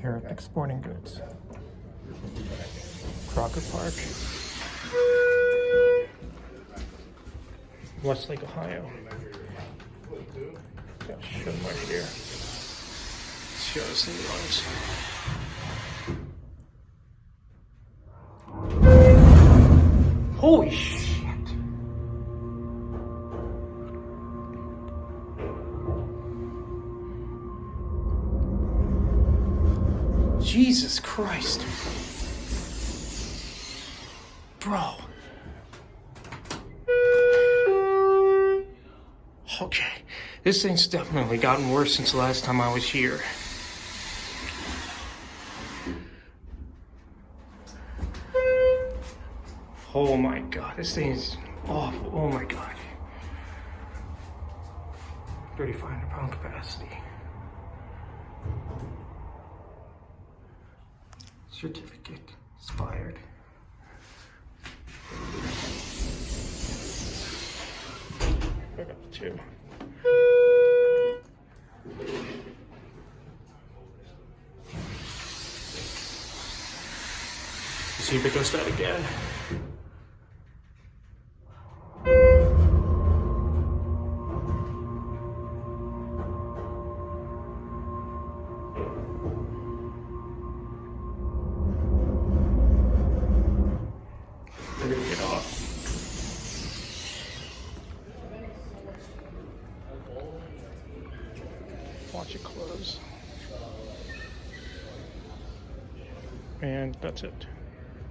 here at Nick's Sporting Goods. Crocker Park, Westlake, Ohio. Got Schindler here. Let's see how this thing runs. Holy shit! Jesus Christ. Bro. Okay. This thing's definitely gotten worse since the last time I was here. Oh my god, this thing is awful. Oh my god. 3,500 pound capacity. Certificate expired. I got two. See if it does that again. We're gonna get off. Watch it close. And that's it.